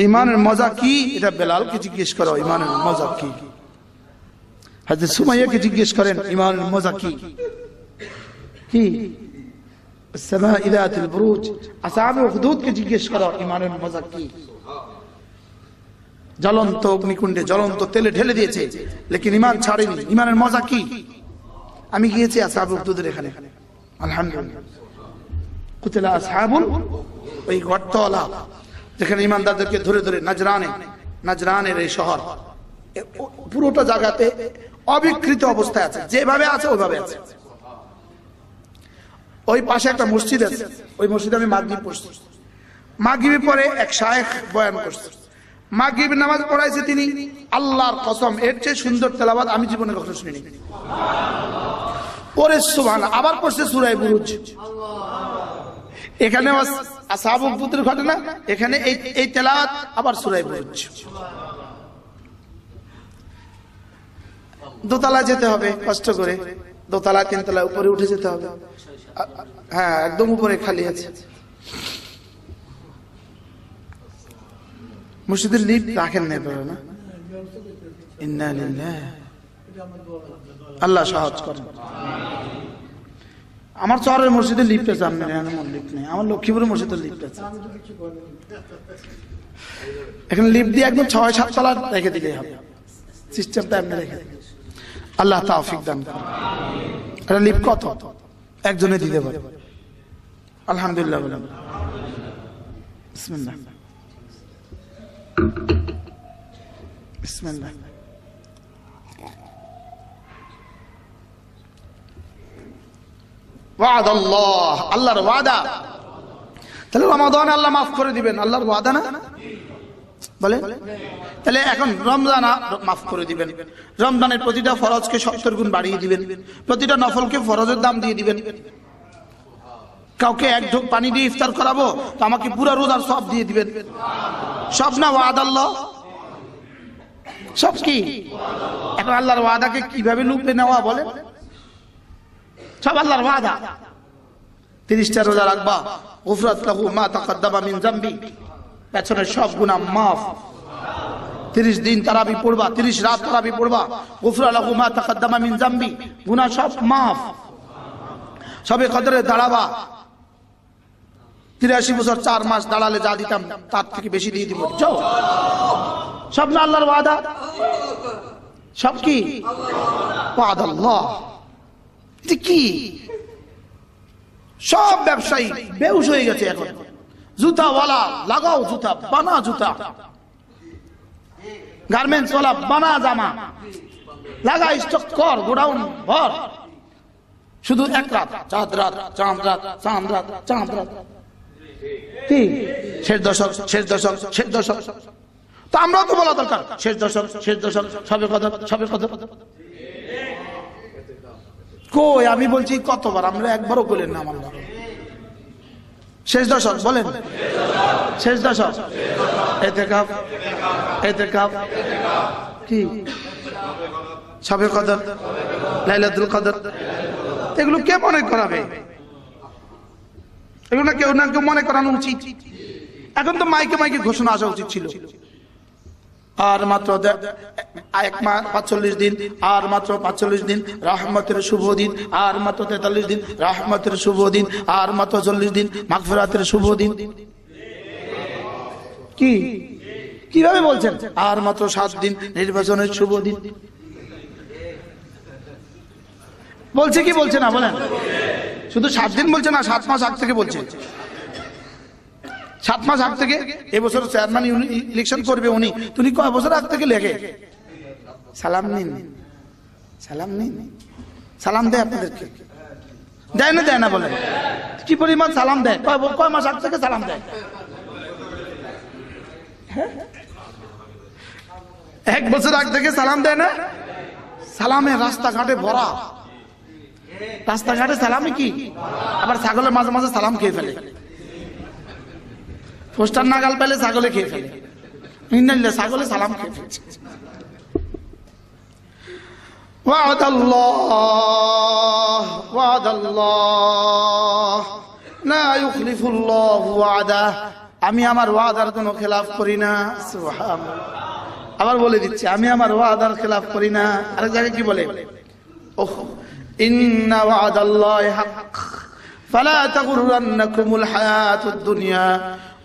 ইমানের মজা কি এটা বেলালকে জিজ্ঞেস করো, ইমানের মজা কি? হযরত সুমাইয়াকে জিজ্ঞেস করেন ইমানের মজা কি? কি সামা ইলাতুল বুরুজ, আসহাবে উখদুদকে জিজ্ঞেস করো ইমানের মজা কি? জ্বলন্ত অগ্নিকুণ্ডে জ্বলন্ত তেলে ঢেলে দিয়েছে, লেকিন ইমান ছাড়েনি। ইমানের মজা কি? আমি গিয়েছি আসহাবে উখদুদের এখানে, আলহামদুলিল্লাহ। কুতিলা আসহাবুল, ওই গর্তওয়ালা যেখানে ইমানদারদেরকে ধরে ধরে নাজরানের এই শহর, পুরোটা জায়গাতে অবিকৃত অবস্থায় আছে, যেভাবে আছে ওইভাবে আছে। ওই পাশে একটা মসজিদ আছে, ওই মসজিদে আমি মাগরিব পড়ছি। মাগরিবের পরে এক শায়েখ বয়ান করছে, মাগরিব নামাজ পড়াইছে তিনি। আল্লাহর কসম, এর চেয়ে সুন্দর তেলাওয়াত আমি জীবনে কখনো শুনিনি। ওরে সুবহানাল্লাহ। আবার পড়ছে সূরা বুরুজ। এখানে আসহাবে উখদুদের ঘটনা, এখানে এই তেলাওয়াত, আবার সূরা বুরুজ। দোতলা যেতে হবে কষ্ট করে, দোতলা তিনতলা উপরে উঠে যেতে হবে। হ্যাঁ, একদম উপরে খালি আছে। মসজিদের লিফট রাখেন না না? ইন্না লিল্লাহ, আল্লাহ সহজ করেন। আমার শহরের মসজিদে লিফট আছে, আমার লিফট নেই। আমার লক্ষ্মীপুরের মসজিদের লিফট আছে। এখানে লিফট দিয়ে একদম ৬-৭ তলা রেখে দিলেই হবে, সিস্টেমটা এমনি রেখে দিলে। আল্লাহ তাওফিক দান করেন। এটা লিফট কত? একজনে দিতে পারে। আলহামদুলিল্লাহ বলেন বিসমিল্লাহ, বিসমিল্লাহ। ওয়াদাল্লাহ, আল্লাহর ওয়াদা। তাহলে রমাদান আল্লাহ মাফ করে দিবেন, আল্লাহর ওয়াদা না? বলে তাহলে এখন রমজান মাফ করে দিবেন, রমজানের প্রতিটা ফরজকে 70 গুণ বাড়িয়ে দিবেন, প্রতিটা নফলকে ফরজের দাম দিয়ে দিবেন। কাউকে এক ঢোক পানি দিয়ে ইফতার করাবো তো আমাকে পুরো রোজার সব দিয়ে দিবেন। সব না ওয়াদাল্লাহ, সব কি? এখন আল্লাহর ওয়াদাকে কিভাবে লুপে নেওয়া বলেন? সব আল্লাহর ওয়াদা। 30টা রোজা রাখবা, গুফরাত লাহু মা তাকাদ্দামা মিন যামবি, পেছনের সব গুনাহ মাফ। 30 দিন তারাবি পড়বা, 30 রাত তারাবি পড়বা, গুফরা লাহু মা তাকাদ্দামা মিন যামবি, গুনাহ সব মাফ। সবে কদরে দাঁড়াবা, 83 বছর 4 মাস দাঁড়ালে যা দিতাম তার থেকে বেশি দিয়ে দিব। সব না আল্লাহর ওয়াদা? সব কি ওয়াদাল্লাহ? এটা কি? সব ব্যবসায়ী বেহুশ হয়ে গেছে এখন। জুতাওয়ালা লাগাও জুতা, বানা জুতা। গার্মেন্টস ওয়ালা বানা জামা, লাগা স্টক কর, গোডাউন ভর। শুধু এক রাত, চাঁদ রাত, চাঁদ রাত, চাঁদ রাত, চাঁদ রাত। কি শেষ দশক, শেষ দশক, শেষ দশক। তো আমরাও তো বলা দরকার শেষ দশক, শেষ দশক, সবে কদর, সবে কদর। কই আমি বলছি কতবার, আমরা একবারও বলেন না। আমার শেষ দশক বলেন, শেষ দশক। ইতিকাফ, ইতিকাফ কি? সবে কদর, লাইলাতুল কদর, এগুলো কে মনে করাবে? এগুলো কেউ না কেউ মনে করানো উচিত। এখন তো মাইকে মাইকে ঘোষণা আসা উচিত ছিল। আর মাত্র 1 মাস 45 দিন, আর মাত্র 45 দিন রহমতের শুভ দিন, আর মাত্র 43 দিন রহমতের শুভ দিন, আর মাত্র 40 দিন মাগফিরাতের শুভ দিন। কি কিভাবে বলছেন? আর মাত্র 7 দিন নির্বাচনের শুভ দিন। বলছে কি বলছে না বলেন? শুধু 7 দিন বলছে না, 7 মাস আগ থেকে বলছে। 7 মাস আগ থেকে। এবছর চেয়ারম্যান ইলেকশন করবে উনি, তুমি কয় বছর আগ থেকে লেগে সালাম নিন, সালাম নিন। সালাম দেয় আপনাদেরকে? দেয় না? দেয় না বলেন? কি পরিমাণ সালাম দেয়? কয় মাস আগ থেকে সালাম দেয়? 1 বছর আগ থেকে সালাম দেয় না? সালামে রাস্তাঘাটে ভরা। রাস্তাঘাটে সালামে কি? আবার ছাগলের মাঝে মাঝে সালাম খেয়ে ফেলে। পোস্টার নাগাল পেলে ছাগলে খেয়ে ফেলে। ছাগলে সালাম খেয়ে ফেলছে। ওয়াদাল্লাহ, ওয়াদাল্লাহ লা ইউখলিফুল্লাহু ওয়াদাহ আমি আমার ওয়াদার কোনো খেলাফ করি না। সুবহানাল্লাহ। আবার বলে দিচ্ছি, আমি আমার ওয়াদার খেলাফ করি না। আরেক জায়গায় কি বলে? ওহ, ইন্না ওয়াদাল্লাহি হক ফালা তাগুররান্নাকুমুল হায়াতুদ দুনিয়া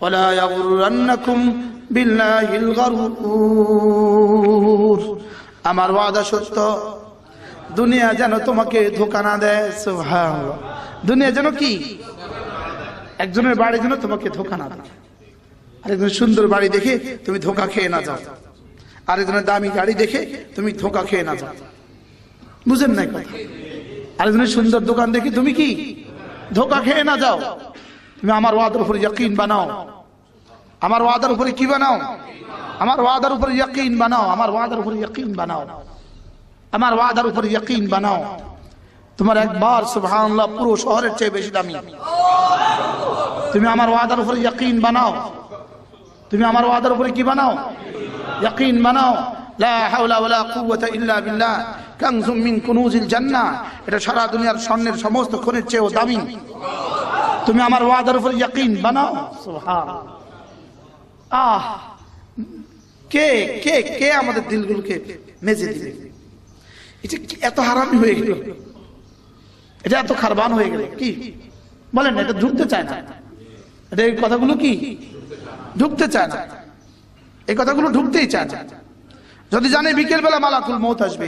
ওয়ালা ইয়াগুররান্নাকুম বিল্লাহিল গারুর। আমার ওয়াদা সত্য, দুনিয়া যেন তোমাকে ধোঁকা না দেয়। সুবহানাল্লাহ। দুনিয়া যেন কি? একজনের বাড়ি যেন তোমাকে ধোঁকা না দেয়। আরেকজনের সুন্দর বাড়ি দেখে তুমি ধোঁকা খেয়ে না যাও, আরেকজনের দামি গাড়ি দেখে তুমি ধোঁকা খেয়ে না যাও। বুঝেন নাই কথা? আরেকজনের সুন্দর দোকান দেখে তুমি কি ধোঁকা খেয়ে না যাও। তুমি আমার ওয়াদার উপরে ইয়াকিন বানাও। আমার ওয়াদার উপরে কি বানাও? আমার ওয়াদার উপরে ইয়াকিন বানাও। আমার ওয়াদার উপরে ইয়াকিন বানাও। আমার ওয়াদার উপরে ইয়াকিন বানাও। তোমার একবার সুবহানাল্লাহ পুরো শহরের চেয়ে বেশি দামি। তুমি আমার ওয়াদার উপরে ইয়াকিন বানাও। তুমি আমার ওয়াদার উপরে কি বানাও? ইয়াকিন বানাও। লা হাওলা ওয়ালা কুওয়াতা ইল্লা বিল্লাহ কানজুম মিন কুনুজিল জান্নাহ। এটা সারা দুনিয়ার স্বর্ণের সমস্ত খনির চেয়েও দামি। তুমি আমার ওয়াদার উপরে ইয়াকিন বানাও। সুবহানাল্লাহ। আহ, কে কে কে আমাদের দিলগুলোকে মেজে দিবে? এটা এত হারামি হয়ে গেল, এটা এত খারবান হয়ে গেল। কি বলেন? এটা ঢুকতে চায় না। এটা এই কথাগুলো কি ঢুকতে চায় না? এই কথাগুলো ঢুকতেই চায় না। যদি জানে বিকেল বেলা মালাকুল মউত আসবে,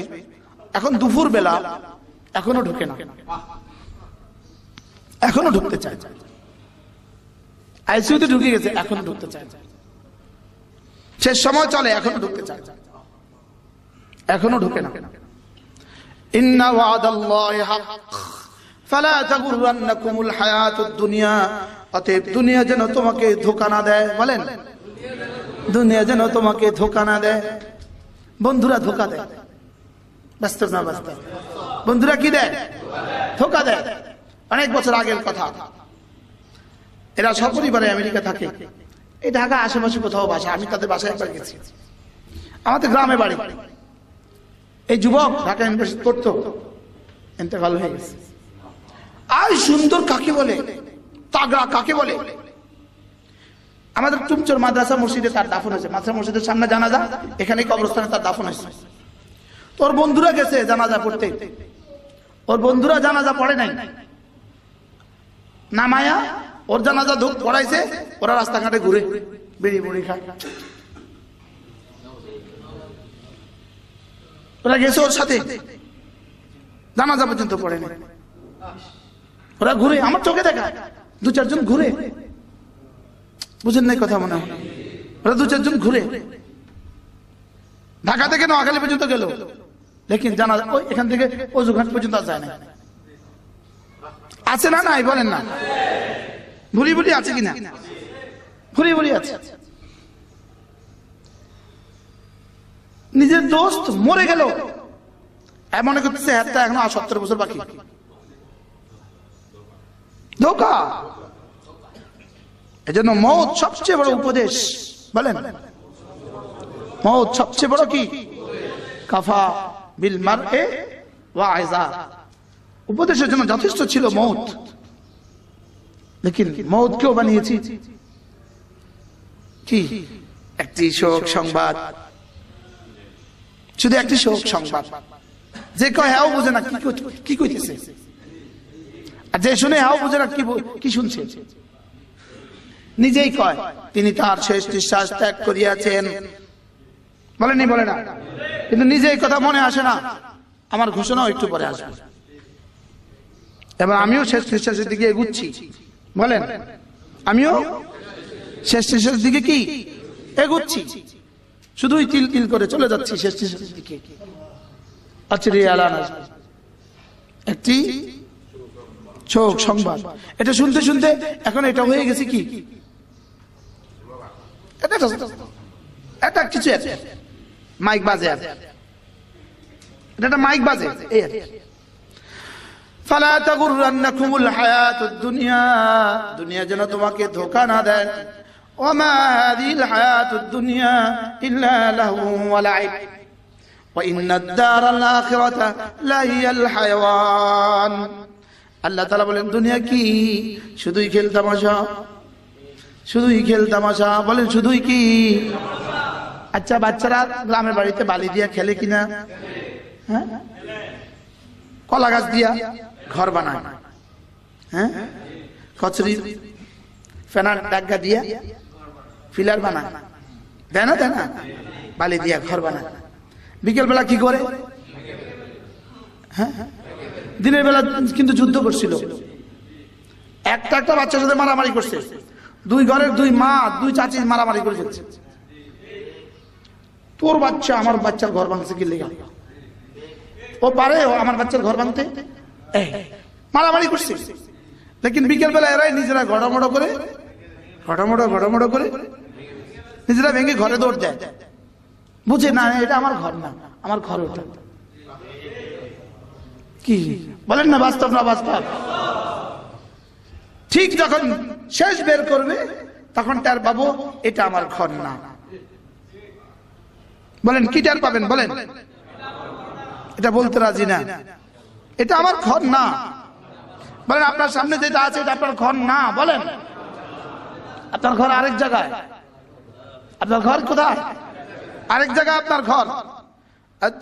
এখন দুপুর বেলা এখনো ঢুকে না, এখনো ঢুকতে চায়। আইসিইউতে ঢুকে গেছে, এখনো ঢুকতে চায়। শেষ সময় চলে, এখনো ঢুকতে চায়, এখনো ঢুকে না। ইন্না ওয়াদাল্লাহি হক ফালা তাগুররান্নাকুমুল হায়াতুদ দুনিয়া। অতএব দুনিয়া যেন তোমাকে ধোঁকা না দেয়। বলেন, দুনিয়া যেন তোমাকে ধোঁকা না দেয়। বন্ধুরা ধোঁকা দেয়, বাস্তব না বাস্তব? বন্ধুরা কি দেয়? ধোঁকা দেয়। অনেক বছর আগের কথা, এরা সপরিবারে আমেরিকা থাকে। এই ঢাকা আশেপাশে কোথাও বাসা। আমি তাদের বাসায় একবার গেছি। আমাদের গ্রামে বাড়ি। এই যুবক ঢাকা ইউনিভার্সিটি পড়তো, ইন্তেকাল হয়ে গেছে। আর সুন্দর কাকে বলে, তাগড়া কাকে বলে? আমাদের টুমচর মাদ্রাসা মসজিদে তার দাফন হয়েছে। মাদ্রাসা মসজিদের সামনে জানাজা, এখানে কবরস্থানে তার দাফন হয়েছে। তোর বন্ধুরা গেছে জানাজা পড়তে, ওর বন্ধুরা জানাজা পড়ে নাই, নামায়া ওর জানাজা ধূপ পড়াইছে। ওরা রাস্তাঘাটে ঘুরে বেড়ি বুড়ি খায়। ওরা গেছে ওর সাথে, জানাজা পর্যন্ত পড়ে নাই। ওরা ঘুরে, আমার চোখে দেখা দু চারজন ঘুরে। বুঝেন নাই কথা মনে হয়? ওরা দু চারজন ঘুরে ঢাকা থেকে নোয়াখালী পর্যন্ত গেল, লেকিন জানাজা ওই এখান থেকে অজুঘাট পর্যন্ত যায় না। আছে না? নাই বলেন না? ভুলি ভুলি আছে কিনা? ভুলি ভুলি আছে। নিজের দোস্ত মরে গেল, মনে করতেছে একটা এখন 70 বছর বাকি। ধোঁকা। এজন্য মওত সবচেয়ে বড় উপদেশ। বলেন, মওত সবচেয়ে বড় কি? কাফা বিল মারএ ওয়াইজা। উপদেশের জন্য যথেষ্ট ছিল মওত, লেকিন মওত কেউ বানিয়েছি কি? একটি শোক সংবাদ, শুধু একটি শোক সংবাদ। যে কয় হ্যাঁ বুঝে না কি কইতেছে, আর যে শুনে হ্যাঁ বুঝে না কি শুনছে। নিজেই কয় তিনি তার শেষ নিঃশ্বাস ত্যাগ করিয়াছেন, বলেনি? বলে না, কিন্তু নিজেই কথা মনে আসে না। আমার ঘোষণাও একটু পরে আসবে, এবার আমিও শেষ নিঃশ্বাসের দিকে এগুচ্ছি। বলেন, আমিও শেষ নিঃশ্বাসের দিকে কি এগুচ্ছি, শুধুই তিল তিল করে চলে যাচ্ছি শেষ নিঃশ্বাসের দিকে। একটি শোক সংবাদ, এটা শুনতে শুনতে এখন এটা হয়ে গেছে কি? এটা কিছু মাইক বাজে, এটা মাইক বাজে। ফালা তাগুররান্নাকুমুল হায়াতুদ দুনিয়া। দুনিয়া যেন তোমাকে ধোঁকা না দেয়। ওমা হাযিহিল হায়াতুদ দুনিয়া ইল্লা লাহু ওয়া লাইব ওয়া ইন্নাদ দারাল আখিরাতা লাহিয়াল হায়াওয়ান। আল্লাহ তাআলা বলেন দুনিয়া কি? শুধুই খেল তামাশা, শুধুই খেল তামাশা, বলেন শুধুই কি? আচ্ছা, বাচ্চারা গ্রামের বাড়িতে বালি দিয়া খেলে কিনা? হ্যাঁ, কলা গাছ দিয়া ঘর বানায়, হ্যাঁ, কচুরি ফেনার ডাগা দিয়া ফিলার বানায়, দেয় না? দেয় না? বালি দিয়া ঘর বানায়। বিকেল বেলা কি করে? হ্যাঁ, দিনের বেলা কিন্তু যুদ্ধ করছিল, একটা একটা বাচ্চার সাথে মারামারি করছে, দুই ঘরের দুই মা দুই চাচি মারামারি করে ফেলছে। তোর বাচ্চা আমার বাচ্চার ঘর ভাঙছে কি লেগে? ও পারে আমার বাচ্চার ঘর ভাঙতে? মারামারি করছে। লেকিন বিকেল বেলা এরাই নিজেরা ঘড়মড়ো করে নিজেরা ভেঙে ঘরে দৌড় দেয়, বুঝে না এটা আমার ঘর না, আমার ঘর ওটা। কি বলেন না? বাস্তব না বাস্তব? ঠিক যখন শেষ বের করবে তখন তার বাবু এটা আমার ঘর না। বলেন কি টার পাবেন? বলেন, এটা বলতে রাজি না, এটা আমার ঘর না। বলেন আপনার সামনে যেটা আছে এটা আপনার ঘর না। বলেন আপনার ঘর আরেক জায়গায়। আপনার ঘর কোথায়? আরেক জায়গায় আপনার ঘর।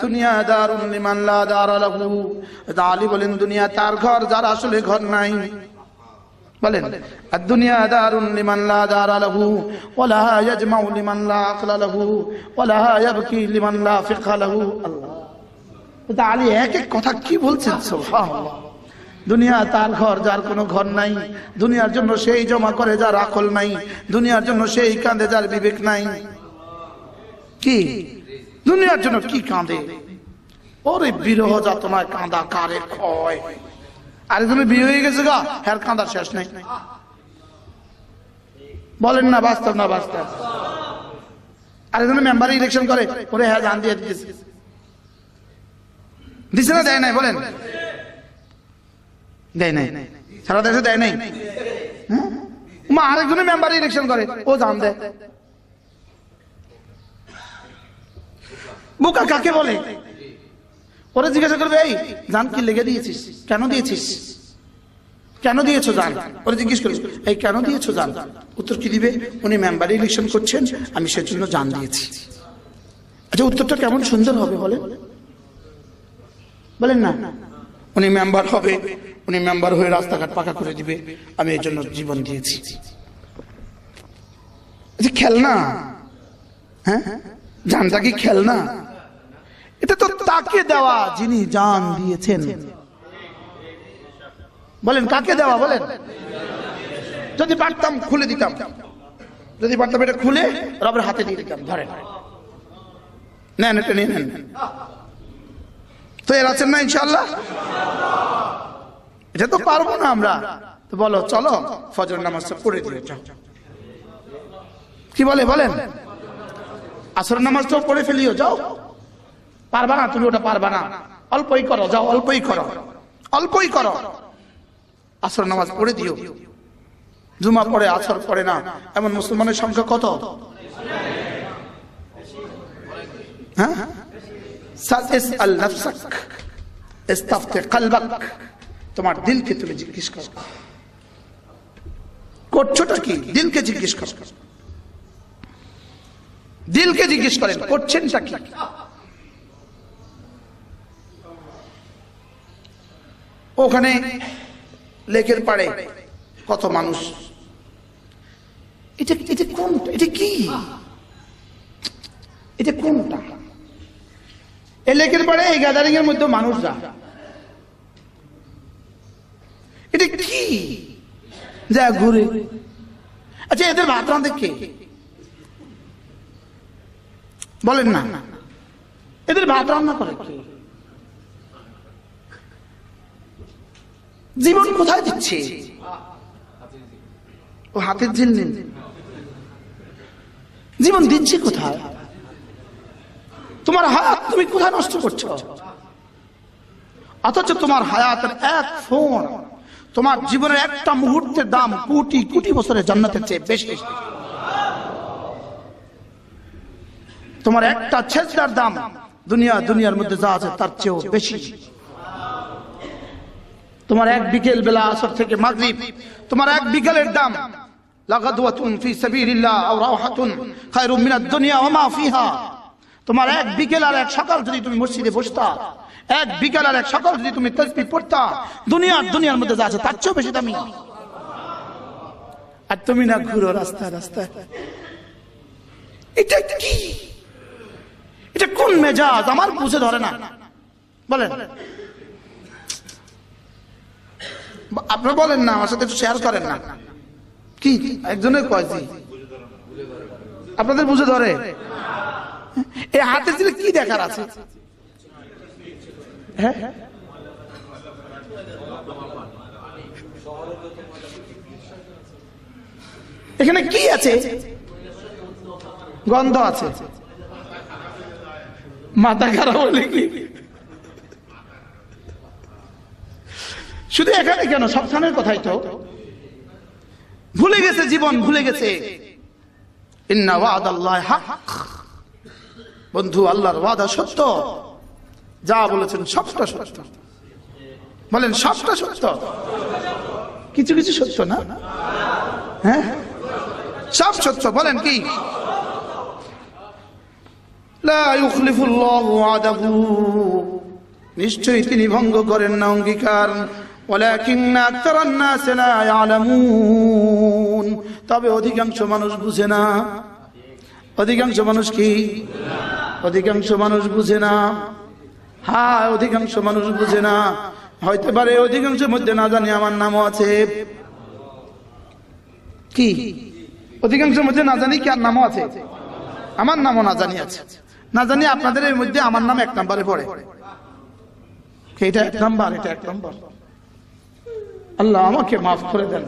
দুনিয়া দারুন লিমান লা দারা লাহু, আলী বলেন দুনিয়া তার ঘর যার আসলে ঘর নাই। বলেন দুনিয়া দারুন লিমান লা দারা লাহু ওয়ালা ইয়াজমাউ লিমান লা আকলা লাহু ওয়ালা ইয়াবকি লিমান লা ফিকহা লাহু। আল্লাহ, আলী এক এক কথা কি বলছেন, সুবহানাল্লাহ। দুনিয়া তার ঘর যার কোনো ঘর নাই, দুনিয়ার জন্য সেই জমা করে যার আকল নাই, দুনিয়ার জন্য সেই কাঁদে যার বিবেক নাই। কি দুনিয়ার জন্য কি কাঁদে? ওরে বিরহ যাতনায় কাঁদা কারে ক্ষয়। আরে তুমি বিয়ে হয়ে গেছে গা, হ্যার কাঁদার শেষ নাই। বলেন না বাস্তব না বাস্তব? আরে তুমি মেম্বার ইলেকশন করে ওরে হ্যাঁ জান দিয়ে দিতেছে, দিছে না দেয় নাই? বলেন দেয় নাই? সারা দেশে দেয় নাই? মা আরেকজনের মেম্বার ইলেকশন করে ও জান দেয়। বোকা কাকে বলে? ওরা জিজ্ঞাসা করবে এই জান কি লেগে দিয়েছিস, কেন দিয়েছিস, কেন দিয়েছো জান? ওরা জিজ্ঞেস করবে এই কেন দিয়েছো জান? উত্তর কি দিবে? উনি মেম্বার ইলেকশন করছেন, আমি সেজন্য জান দিয়েছি। আচ্ছা উত্তরটা কেমন সুন্দর হবে বলেন? বলেন না? উনি মেম্বার হবে, উনি মেম্বার হয়ে রাস্তাঘাট পাকা করে দিবে, আমি এই জন্য জীবন দিয়েছি। খেলনা? হ্যাঁ, জানটা কি খেলনা? এটা তো তাকে দেওয়া যিনি জান দিয়েছেন। বলেন কাকে দেওয়া? বলেন যদি পারতাম খুলে দিতাম, যদি পারতাম এটা খুলে রবের হাতে দিয়ে দিতাম, ধরেন নেন এটা নিয়ে নেন। তো এর আছেন না ইনশাআল্লাহ? এটা তো পারবো না আমরা, তো বলো চলো ফজর নামাজটা পড়ে দিয়ে যাও। কি বলে? বলেন আসর নামাজটাও পড়ে ফেলিও, যাও। পারবা না তুমি, ওটা পারবা না, অল্পই করো, যাও অল্পই করো, অল্পই করো। আসর নামাজ পড়ে দিও। জুমা পড়ে আসর পড়ে না এমন মুসলমানের সংখ্যা কত? হ্যাঁ, সাল নাফসাক ইস্তাফতি কলবাক, তোমার দিলকে তুমি জিজ্ঞেস করো করছোটা কি। দিলকে জিজ্ঞেস করো, দিলকে জিজ্ঞেস করেন করছেনটা কি। ওখানে লেকের পাড়ে কত মানুষ, এটা এটা কোনটা, এটা কি, এটা কোনটা? এই লেকের পাড়ে এই গ্যাদারিং এর মধ্যে মানুষ যা, এটা কি যা ঘুরে? আচ্ছা এদের ভাত রাঁধে কে? বলেন না, এদের ভাত রান্না করে কে? জীবন কোথায় দিচ্ছে? ও হাতের জিল নেন, জীবন দিচ্ছে কোথায়? তোমার হায়াত তুমি কোথায় নষ্ট করছো? অথচ তোমার হায়াতের এক ফোন, তোমার জীবনের একটা মুহূর্তের দাম কোটি কোটি বছরের জান্নাতের চেয়ে বেশি। তোমার একটা ছেজদার দাম দুনিয়ার মধ্যে যা আছে তার চেয়েও বেশি। তোমার এক বিকেল বেলা আসর থেকে মাগরিব, তোমার এক বিকেলের দাম লাগাদওয়াতুন ফি সাবিলিল্লাহ আও রাওহাতুন খায়রুম মিনাদ দুনিয়া ওয়া মা ফিহা। তোমার এক বিকেল আর এক সকাল যদি তুমি মসজিদে বসতা, এক বিকেল আর এক সকাল যদি তুমি তাসবিহ পড়তা, দুনিয়ার মধ্যে যা আছে তার চেয়েও বেশি দামি। আর তুমি না ঘুরো রাস্তায় রাস্তায়। এটা কি? এটা কোন মেজাজ? আমার বুঝে ধরে না। বলেন, আপনি বলেন না, আমার সাথে একটু শেয়ার করেন না। কি একজনের কয়জি আপনাদের বুঝে ধরে? এই হাতে দিলে কি দেখার আছে? হ্যাঁ, এখানে কি আছে? গন্ধ আছে। মাথা খারাপ হলে কি শুধু এখানে কেন, সবখানের কথাই তো। ভুলে গেছে জীবন, ভুলে গেছে। ইন্না ওয়াদাল্লাহি হক। বন্ধু, আল্লাহর ওয়াদা সত্য। যা বলেছেন সবটা সত্য। বলেন, সবটা সত্য? কিছু কিছু সত্য না? হ্যাঁ, সব সত্য। বলেন কি? লা ইউখলিফুল্লাহু ওয়াদাহু। নিশ্চয়ই তিনি ভঙ্গ করেন না অঙ্গীকার। ওয়ালাকিন্না আকতারান নাস লা ইয়ালামুন। তবে অধিকাংশ মানুষ বুঝে না। অধিকাংশ মানুষ কি? অধিকাংশ মানুষ বুঝে না। হ্যাঁ, অধিকাংশ মানুষ বুঝে না। হইতে পারে অধিকাংশের মধ্যে না জানি আমার নামও আছে। কি? অধিকাংশের মধ্যে না জানি কি আর নামও আছে? আমার নামও না জানি আছে। না জানি আপনাদের এর মধ্যে আমার নাম 1 নম্বরে পড়ে। এটা 1 নম্বর, এটা 1 নম্বর। আল্লাহ আমাকে মাফ করে দেন।